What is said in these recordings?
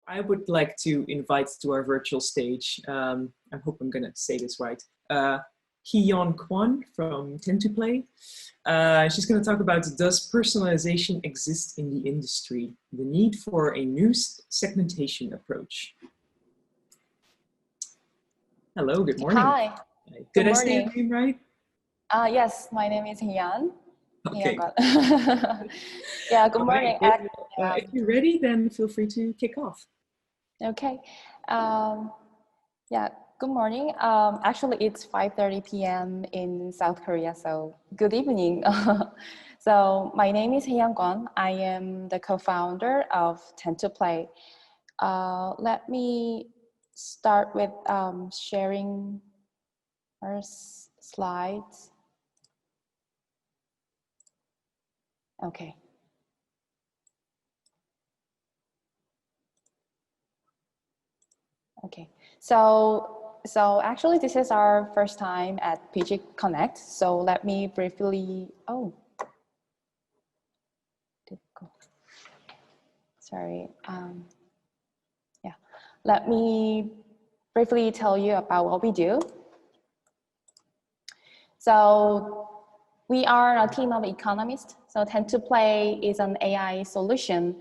I would like to invite to our virtual stage, I hope I'm going to say this right, Hyeyon Kwon from TENTUPLAY. She's going to talk about, does personalization exist in the industry? The need for a new segmentation approach. Hello, good morning. Hi. Did I say your name right? Yes, my name is Hyeyon. Okay. Yeah, good morning. Right. If you're ready, then feel free to kick off. Okay. Yeah, good morning. Actually, it's 5:30 p.m. in South Korea, so good evening. So my name is Hyeyon Kwon. I am the co-founder of TENTUPLAY. Let me start with sharing our slides. Okay. Okay. So actually, this is our first time at PG Connect. So let me briefly. Oh. Sorry. Yeah. Let me briefly tell you about what we do. So we are a team of economists. So TENTUPLAY is an AI solution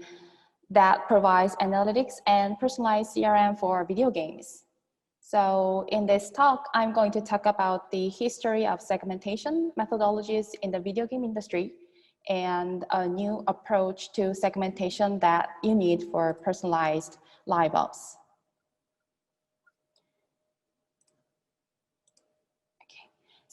that provides analytics and personalized CRM for video games. So in this talk, I'm going to talk about the history of segmentation methodologies in the video game industry and a new approach to segmentation that you need for personalized live ops.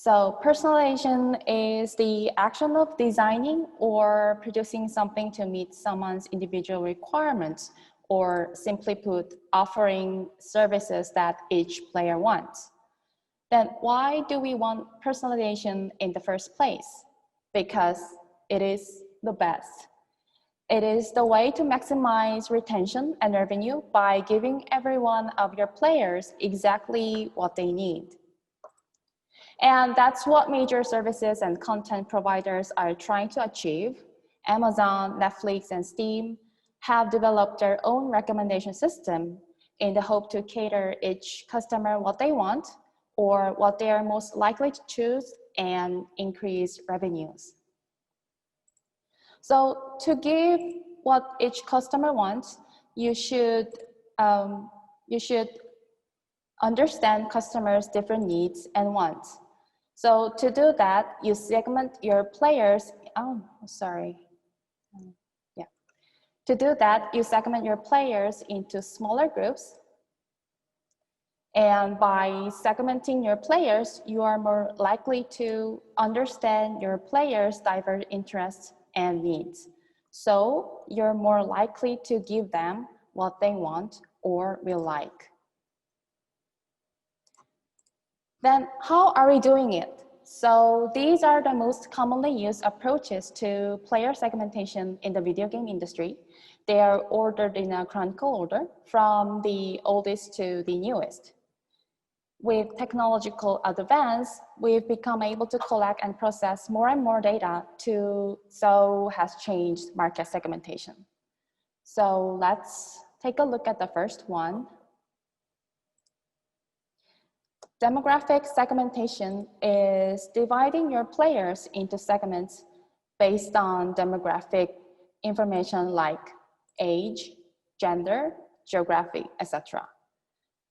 So personalization is the action of designing or producing something to meet someone's individual requirements, or simply put, offering services that each player wants. Then why do we want personalization in the first place? Because it is the best. It is the way to maximize retention and revenue by giving every one of your players exactly what they need. And that's what major services and content providers are trying to achieve. Amazon, Netflix, and Steam have developed their own recommendation system in the hope to cater each customer what they want or what they are most likely to choose and increase revenues. So to give what each customer wants, you should understand customers' different needs and wants. So to do that, you segment your players. To do that, you segment your players into smaller groups. And by segmenting your players, you are more likely to understand your players' diverse interests and needs. So you're more likely to give them what they want or will like. Then how are we doing it? So these are the most commonly used approaches to player segmentation in the video game industry. They are ordered in a chronological order from the oldest to the newest. With technological advance, we've become able to collect and process more and more data so has changed market segmentation. So let's take a look at the first one. Demographic segmentation is dividing your players into segments based on demographic information like age, gender, geography, etc.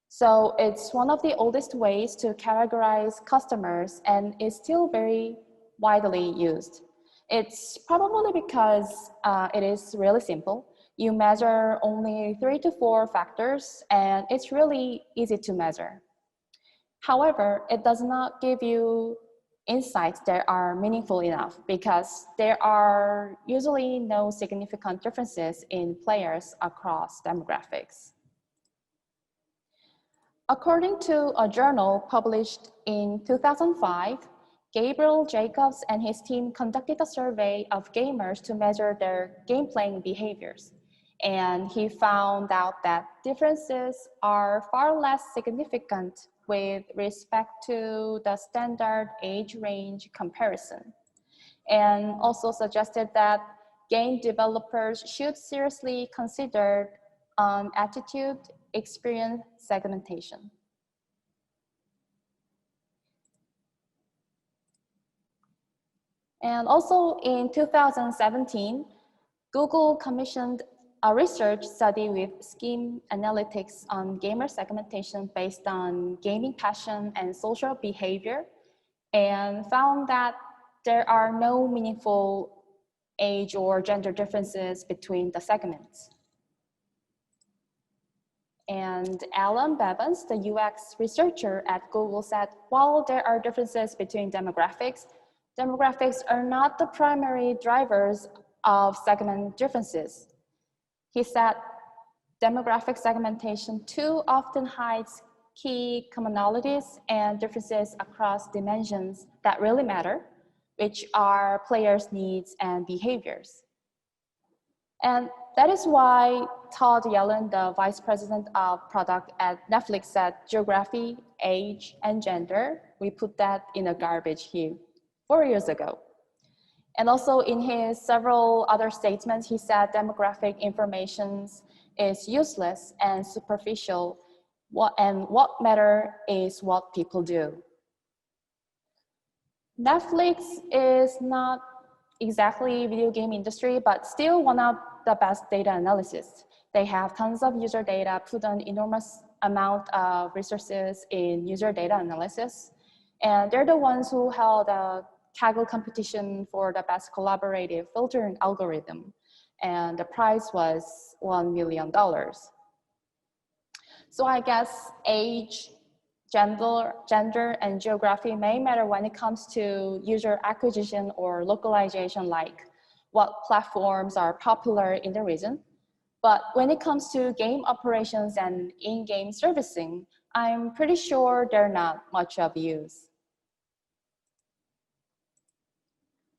So it's one of the oldest ways to categorize customers and is still very widely used. It's probably because it is really simple. You measure only 3 to 4 factors and it's really easy to measure. However, it does not give you insights that are meaningful enough because there are usually no significant differences in players across demographics. According to a journal published in 2005, Gabriel Jacobs and his team conducted a survey of gamers to measure their game playing behaviors. And he found out that differences are far less significant with respect to the standard age range comparison, and also suggested that game developers should seriously consider on attitude experience segmentation. And also in 2017, Google commissioned a research study with scheme analytics on gamer segmentation based on gaming passion and social behavior, and found that there are no meaningful age or gender differences between the segments. And Alan Bevans, the UX researcher at Google, said, while there are differences between demographics, demographics are not the primary drivers of segment differences. He said, demographic segmentation too often hides key commonalities and differences across dimensions that really matter, which are players' needs and behaviors. And that is why Todd Yellen, the vice president of product at Netflix, said geography, age, and gender, we put that in a garbage heap 4 years ago. And also in his several other statements, he said demographic information is useless and superficial, and what matters is what people do. Netflix is not exactly video game industry, but still one of the best data analysis. They have tons of user data, put an enormous amount of resources in user data analysis. And they're the ones who held a Kaggle competition for the best collaborative filtering algorithm. And the prize was $1 million. So I guess age, gender, and geography may matter when it comes to user acquisition or localization, like what platforms are popular in the region. But when it comes to game operations and in-game servicing, I'm pretty sure they're not much of use.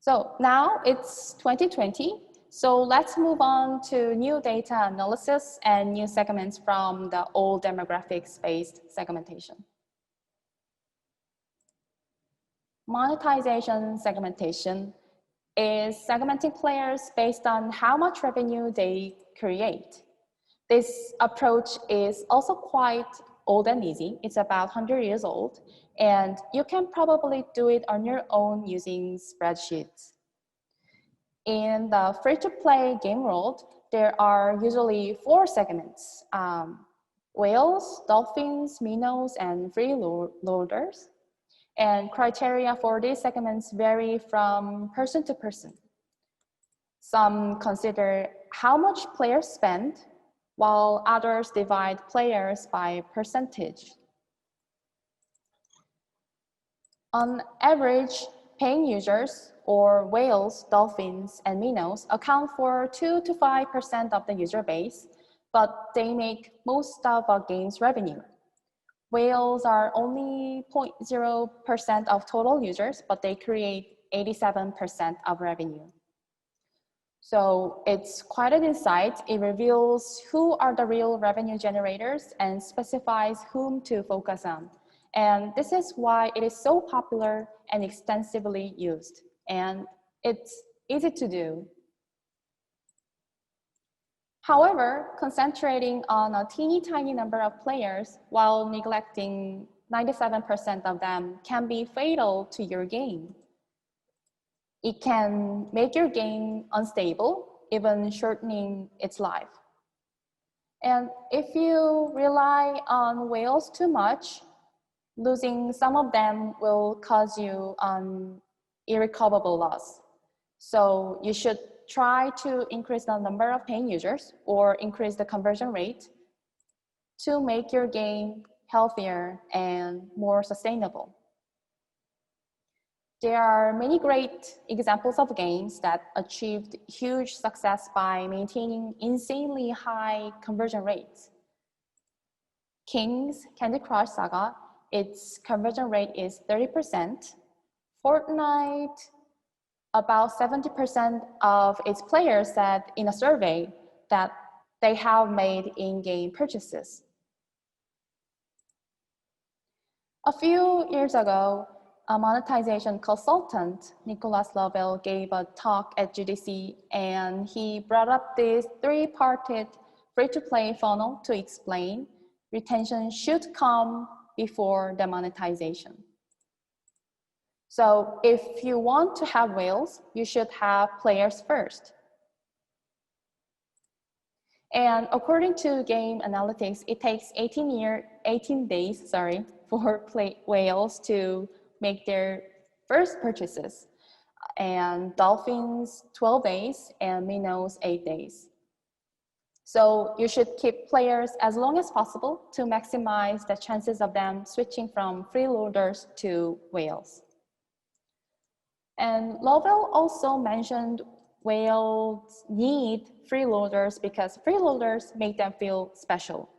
So now it's 2020. So let's move on to new data analysis and new segments from the old demographics-based segmentation. Monetization segmentation is segmenting players based on how much revenue they create. This approach is also quite old and easy. It's about 100 years old, and you can probably do it on your own using spreadsheets. In the free-to-play game world, there are usually 4 segments: whales, dolphins, minnows, and freeloaders. And criteria for these segments vary from person to person. Some consider how much players spend, while others divide players by percentage. On average, paying users, or whales, dolphins, and minnows, account for 2 to 5% of the user base, but they make most of a game's revenue. Whales are only 0.0% of total users, but they create 87% of revenue. So it's quite an insight. It reveals who are the real revenue generators and specifies whom to focus on. And this is why it is so popular and extensively used. And it's easy to do. However, concentrating on a teeny tiny number of players while neglecting 97% of them can be fatal to your game. It can make your game unstable, even shortening its life. And if you rely on whales too much, losing some of them will cause you an irrecoverable loss. So you should try to increase the number of paying users or increase the conversion rate to make your game healthier and more sustainable. There are many great examples of games that achieved huge success by maintaining insanely high conversion rates. King's Candy Crush Saga, its conversion rate is 30%. Fortnite, about 70% of its players said in a survey that they have made in-game purchases. A few years ago, a monetization consultant, Nicholas Lovell, gave a talk at GDC, and he brought up this 3-parted free-to-play funnel to explain, retention should come before the monetization. So if you want to have whales, you should have players first. And according to game analytics, it takes 18 days for whales to make their first purchases, and dolphins 12 days, and minnows 8 days. So you should keep players as long as possible to maximize the chances of them switching from freeloaders to whales. And Lovell also mentioned whales need freeloaders because freeloaders make them feel special,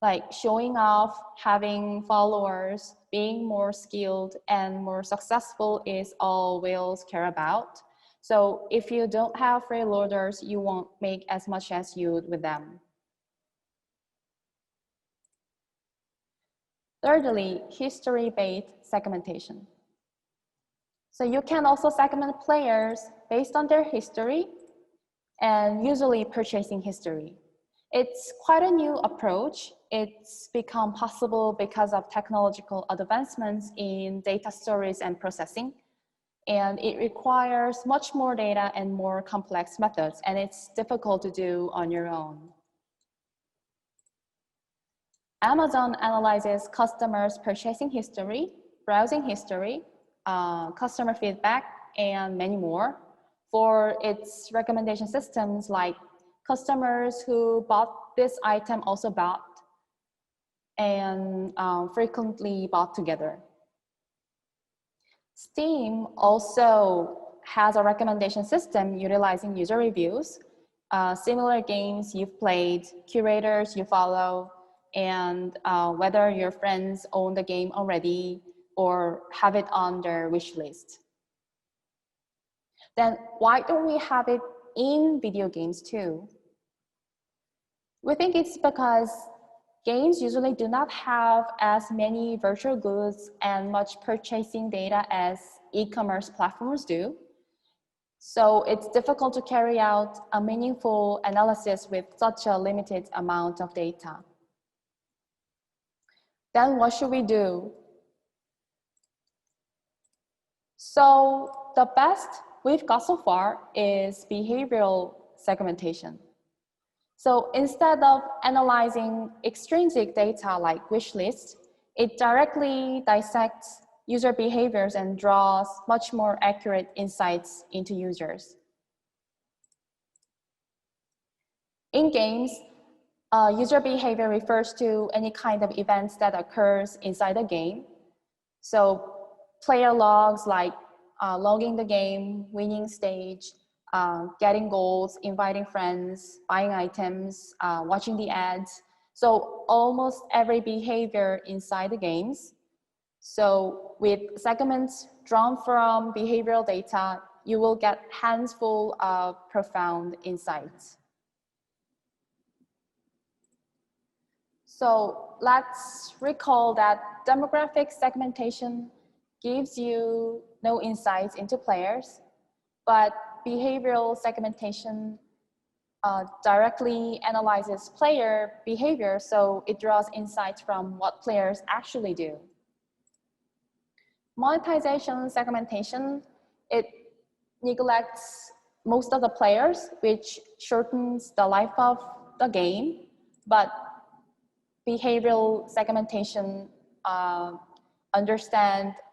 like showing off, having followers, being more skilled and more successful is all whales care about. So if you don't have freeloaders, you won't make as much as you would with them. Thirdly, history-based segmentation. So you can also segment players based on their history and usually purchasing history. It's quite a new approach. It's become possible because of technological advancements in data storage and processing. And it requires much more data and more complex methods, and it's difficult to do on your own. Amazon analyzes customers' purchasing history, browsing history, customer feedback, and many more for its recommendation systems, like customers who bought this item also bought and frequently bought together. Steam also has a recommendation system utilizing user reviews, similar games you've played, curators you follow, and whether your friends own the game already or have it on their wish list. Then why don't we have it in video games too? We think it's because games usually do not have as many virtual goods and much purchasing data as e-commerce platforms do. So it's difficult to carry out a meaningful analysis with such a limited amount of data. Then what should we do? So the best we've got so far is behavioral segmentation. So instead of analyzing extrinsic data like wish lists, it directly dissects user behaviors and draws much more accurate insights into users. In games, user behavior refers to any kind of events that occurs inside the game. So player logs like logging the game, winning stage, getting goals, inviting friends, buying items, watching the ads. So almost every behavior inside the games. So with segments drawn from behavioral data, you will get handful of profound insights. So let's recall that demographic segmentation gives you no insights into players, but behavioral segmentation directly analyzes player behavior, so it draws insights from what players actually do. Monetization segmentation, it neglects most of the players, which shortens the life of the game, but behavioral segmentation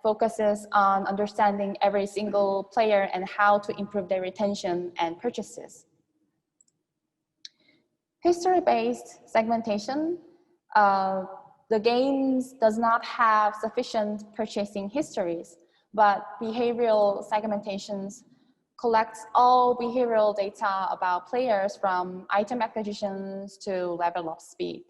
focuses on understanding every single player and how to improve their retention and purchases. History-based segmentation, the games does not have sufficient purchasing histories, but behavioral segmentations collects all behavioral data about players from item acquisitions to level up speed.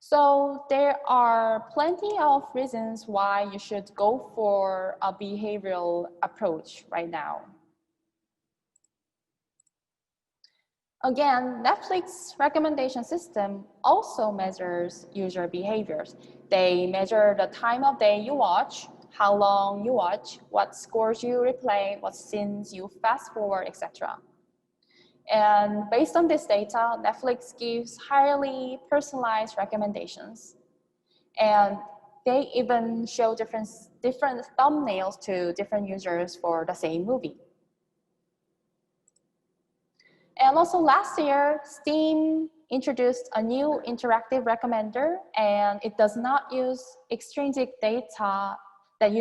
So there are plenty of reasons why you should go for a behavioral approach right now. Again, Netflix recommendation system also measures user behaviors. They measure the time of day you watch, how long you watch, what scores you replay, what scenes you fast forward, etc. And based on this data, Netflix gives highly personalized recommendations. And they even show different thumbnails to different users for the same movie. And also last year, Steam introduced a new interactive recommender, and it does not use extrinsic data that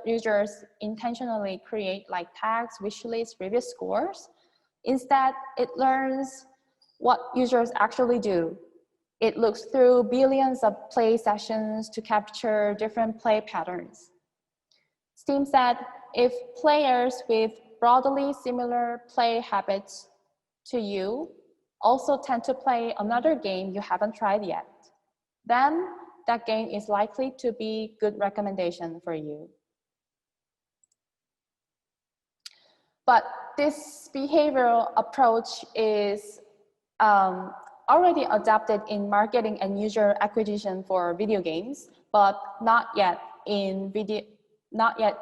users intentionally create, like tags, wish lists, review scores. Instead, it learns what users actually do. It looks through billions of play sessions to capture different play patterns. Steam said if players with broadly similar play habits to you also tend to play another game you haven't tried yet, then that game is likely to be a good recommendation for you. But this behavioral approach is already adapted in marketing and user acquisition for video games, but not yet in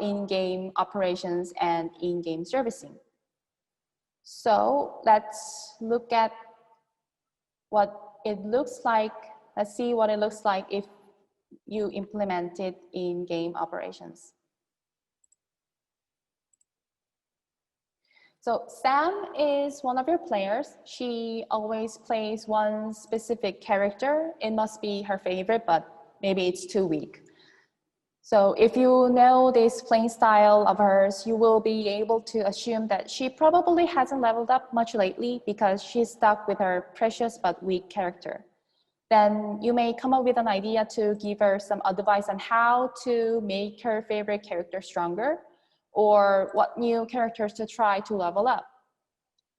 in-game operations and in-game servicing. So let's look at what it looks like. Let's see what it looks like if you implement it in game operations. So Sam is one of your players. She always plays one specific character. It must be her favorite, but maybe it's too weak. So if you know this playing style of hers, you will be able to assume that she probably hasn't leveled up much lately because she's stuck with her precious but weak character. Then you may come up with an idea to give her some advice on how to make her favorite character stronger, or what new characters to try to level up.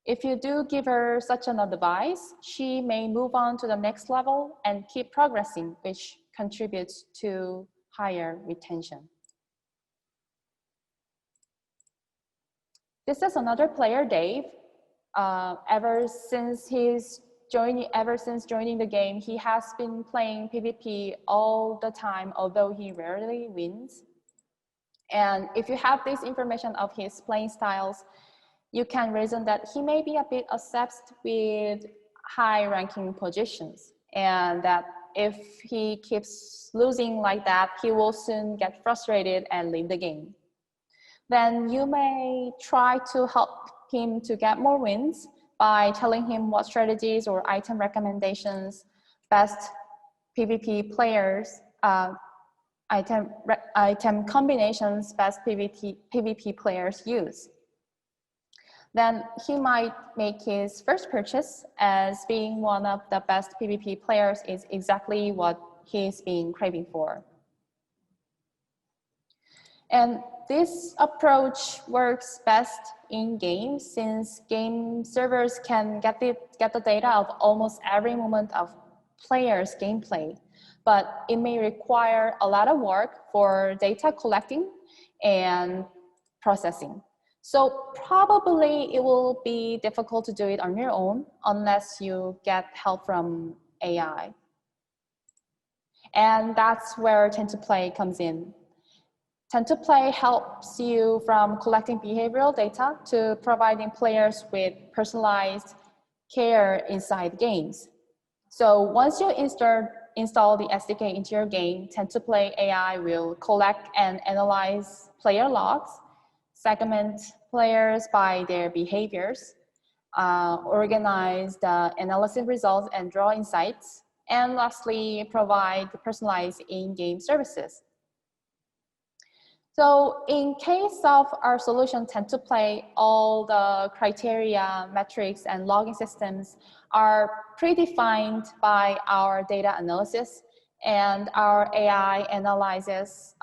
If you do give her such an advice, she may move on to the next level and keep progressing, which contributes to higher retention. This is another player, Dave. Ever since joining the game, he has been playing PvP all the time, although he rarely wins. And if you have this information of his playing styles, you can reason that he may be a bit obsessed with high ranking positions, and that if he keeps losing like that, he will soon get frustrated and leave the game. Then you may try to help him to get more wins by telling him what strategies or item recommendations best PvP players, item combinations best PvP players use. Then he might make his first purchase, as being one of the best PvP players is exactly what he's been craving for. And this approach works best in games, since game servers can get the data of almost every moment of players' gameplay, but it may require a lot of work for data collecting and processing. So probably it will be difficult to do it on your own unless you get help from AI. And that's where TENTUPLAY comes in. TENTUPLAY helps you from collecting behavioral data to providing players with personalized care inside games. So once you install the SDK into your game, TENTUPLAY AI will collect and analyze player logs, segment players by their behaviors, organize the analysis results and draw insights, and lastly, provide personalized in-game services. So in case of our solution TENTUPLAY, all the criteria, metrics, and logging systems are predefined by our data analysis, and our AI analyzes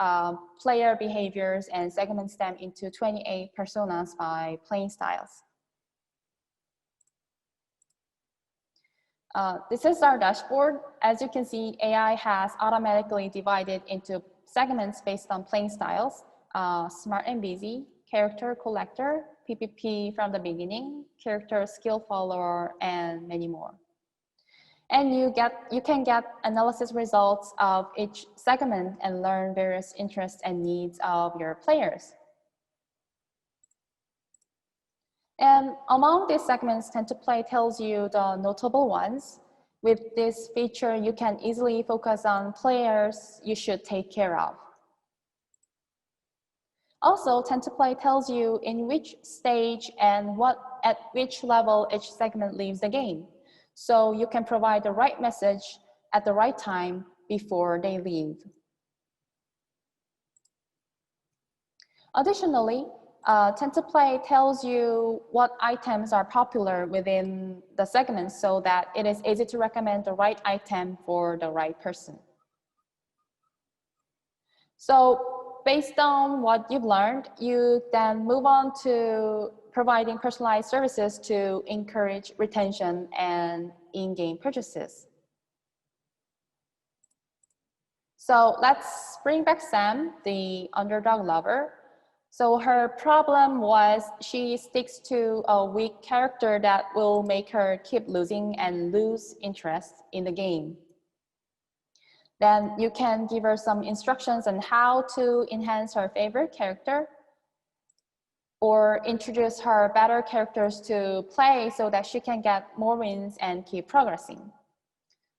player behaviors and segments them into 28 personas by playing styles. This is our dashboard. As you can see, AI has automatically divided into segments based on playing styles, smart and busy, character collector, PvP from the beginning, character skill follower, and many more. And you can get analysis results of each segment and learn various interests and needs of your players. And among these segments, TENTUPLAY tells you the notable ones. With this feature, you can easily focus on players you should take care of. Also, TENTUPLAY tells you in which stage and at which level each segment leaves the game. So you can provide the right message at the right time before they leave. Additionally, TENTUPLAY tells you what items are popular within the segment so that it is easy to recommend the right item for the right person. So based on what you've learned, you then move on to providing personalized services to encourage retention and in-game purchases. So let's bring back Sam, the underdog lover. So her problem was she sticks to a weak character that will make her keep losing and lose interest in the game. Then you can give her some instructions on how to enhance her favorite character or introduce her better characters to play so that she can get more wins and keep progressing.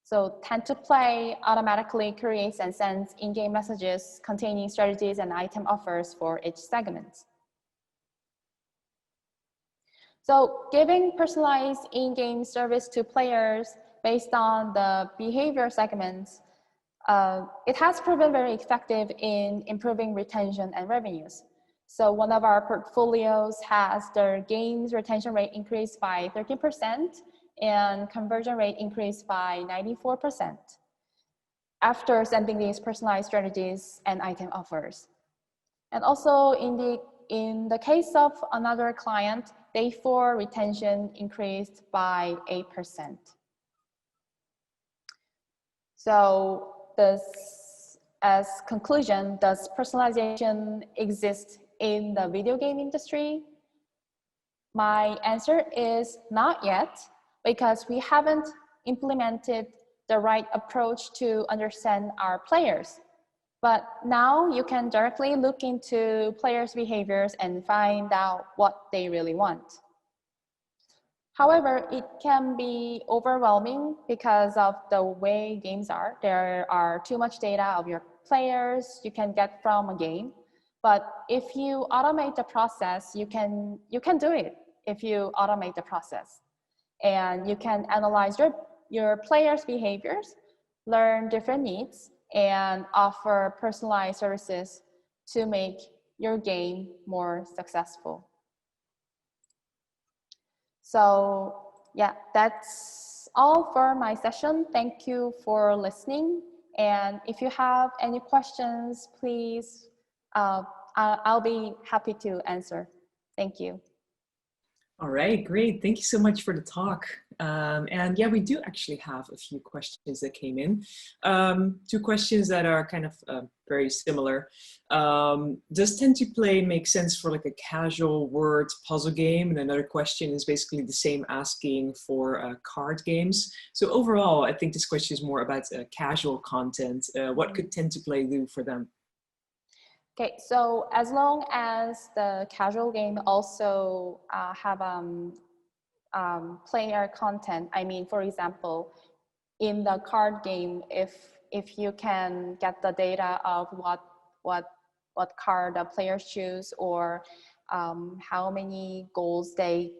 So TENTUPLAY automatically creates and sends in-game messages containing strategies and item offers for each segment. So giving personalized in-game service to players based on the behavior segments, it has proven very effective in improving retention and revenues. So one of our portfolios has their games retention rate increased by 13% and conversion rate increased by 94% after sending these personalized strategies and item offers. And also in the case of another client, day 4 retention increased by 8%. So as conclusion, does personalization exist in the video game industry? My answer is not yet, because we haven't implemented the right approach to understand our players. But now you can directly look into players' behaviors and find out what they really want. However, it can be overwhelming because of the way games are. There are too much data of your players you can get from a game. But if you automate the process, you can do it if you automate the process. And you can analyze your players' behaviors, learn different needs, and offer personalized services to make your game more successful. So yeah, that's all for my session. Thank you for listening. And if you have any questions, please, I'll be happy to answer. Thank you. All right, great. Thank you so much for the talk. And yeah, we do actually have a few questions that came in. Two questions that are kind of very similar. Does TENTUPLAY make sense for like a casual word puzzle game? And another question is basically the same, asking for card games. So overall, I think this question is more about casual content. What could TENTUPLAY do for them? Okay, so as long as the casual game also have player content, I mean, for example, in the card game, if you can get the data of what card the players choose, or how many goals they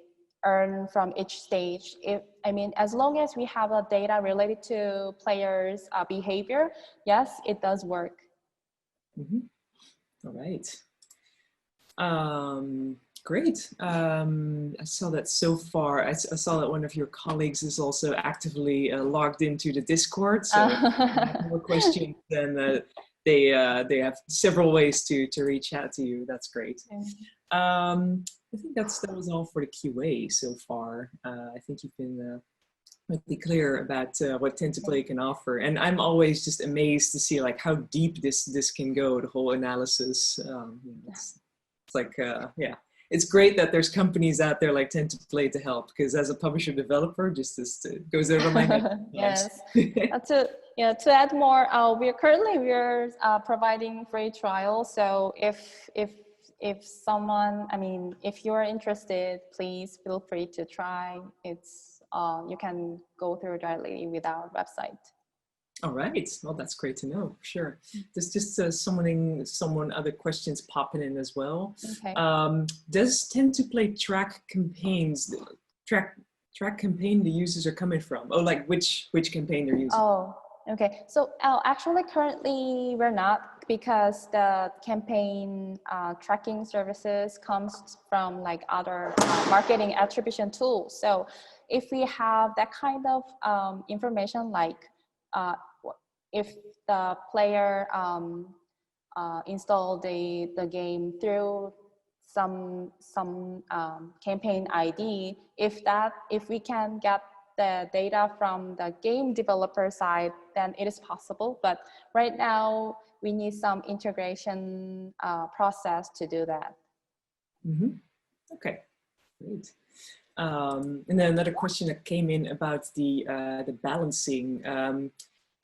earn from each stage, as long as we have the data related to players' behavior, yes, it does work. Mm-hmm. All right. Great. I saw that so far. I saw that one of your colleagues is also actively logged into the Discord. So if you have more questions, then they have several ways to reach out to you. That's great. I think that was all for the QA so far. I think you've been really clear about what TENTUPLAY can offer, and I'm always just amazed to see like how deep this can go. The whole analysis. It's like yeah, it's great that there's companies out there like TENTUPLAY to help, because as a publisher developer, just goes over my head. Yes. To add more, we're providing free trial. So if if someone, I mean, if you're interested, please feel free to try. It's you can go through directly with our website. All right. Well, that's great to know. Sure. There's just someone other questions popping in as well. Okay. Does Tend2Play track campaigns, track campaign the users are coming from? Oh, like which campaign they're using? Oh, okay. So actually, currently we're not, because the campaign tracking services comes from like other marketing attribution tools. So if we have that kind of information, like if the player installed the game through some campaign ID, if we can get the data from the game developer side, then it is possible. But right now, we need some integration process to do that. Mm-hmm. Okay, great. And then another question that came in about the balancing.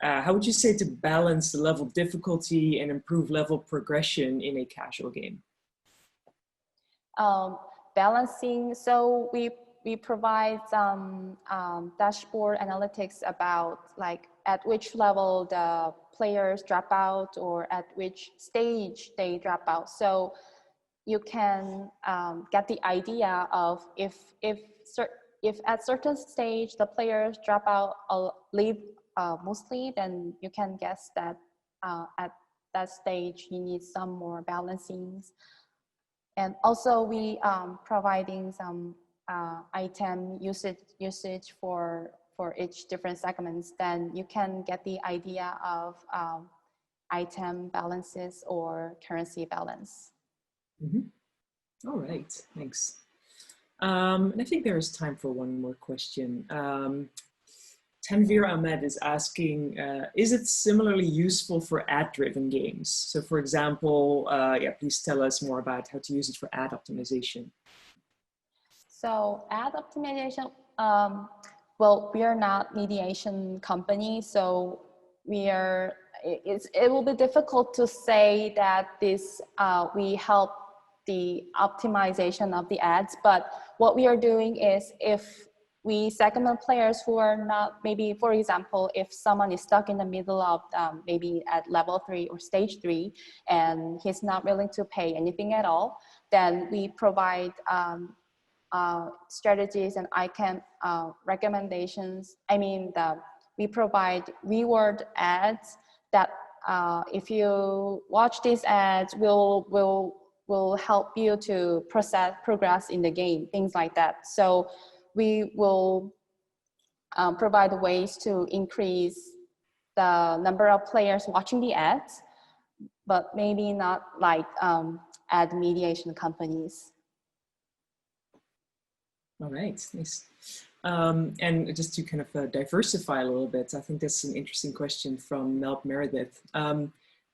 How would you say to balance the level of difficulty and improve level progression in a casual game? Balancing, so we provide some dashboard analytics about like at which level the players drop out or at which stage they drop out. So you can get the idea of if at certain stage the players drop out or leave mostly, then you can guess that at that stage you need some more balancings. And also we providing some item usage for each different segments, then you can get the idea of item balances or currency balance. Mm-hmm. All right, thanks. And I think there is time for one more question. Tanvir Ahmed is asking, is it similarly useful for ad-driven games? So for example, yeah, please tell us more about how to use it for ad optimization. So ad optimization, well, we are not mediation company, so it will be difficult to say that this we help the optimization of the ads, but what we are doing is if we segment players who are not, maybe for example, if someone is stuck in the middle of maybe at level 3 or stage 3 and he's not willing to pay anything at all, then we provide strategies and item recommendations. I mean, we provide reward ads that if you watch these ads will help you to progress in the game, things like that. So we will provide ways to increase the number of players watching the ads, but maybe not like ad mediation companies. All right, nice. And just to kind of diversify a little bit, I think that's an interesting question from Melp Meredith.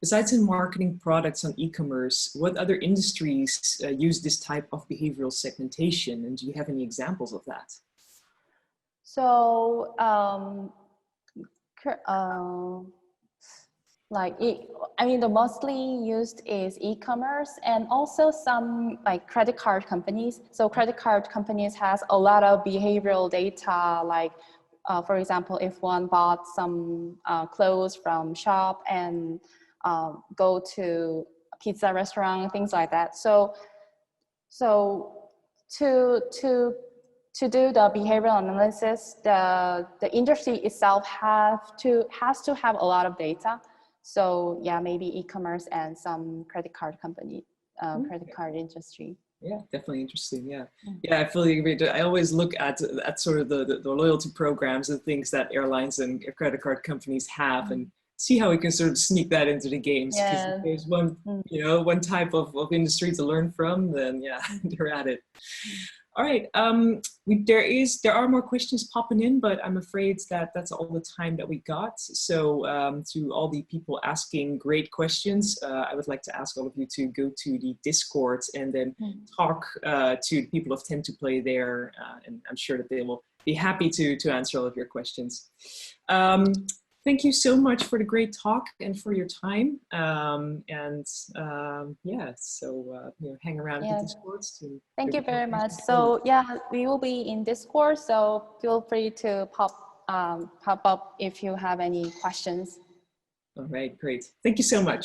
Besides in marketing products on e-commerce, what other industries use this type of behavioral segmentation? And do you have any examples of that? So, I mean, the mostly used is e-commerce and also some like credit card companies. So credit card companies has a lot of behavioral data, like for example, if one bought some clothes from shop and go to a pizza restaurant, things like that. So to do the behavioral analysis, the industry itself has to have a lot of data. So yeah, maybe e-commerce and some credit card company, credit card industry. Yeah, definitely interesting. Yeah, yeah, I fully agree. I always look at sort of the loyalty programs and things that airlines and credit card companies have, and see how we can sort of sneak that into the games. Because if there's one, one type of industry to learn from, then yeah, they're at it. All right, there are more questions popping in, but I'm afraid that that's all the time that we got. So to all the people asking great questions, I would like to ask all of you to go to the Discord and then talk to the people of Tend2Play there, and I'm sure that they will be happy to answer all of your questions. thank you so much for the great talk and for your time. Yeah, so hang around the Discords. Thank you very much. So yeah, we will be in Discord. So feel free to pop up if you have any questions. All right, great. Thank you so much.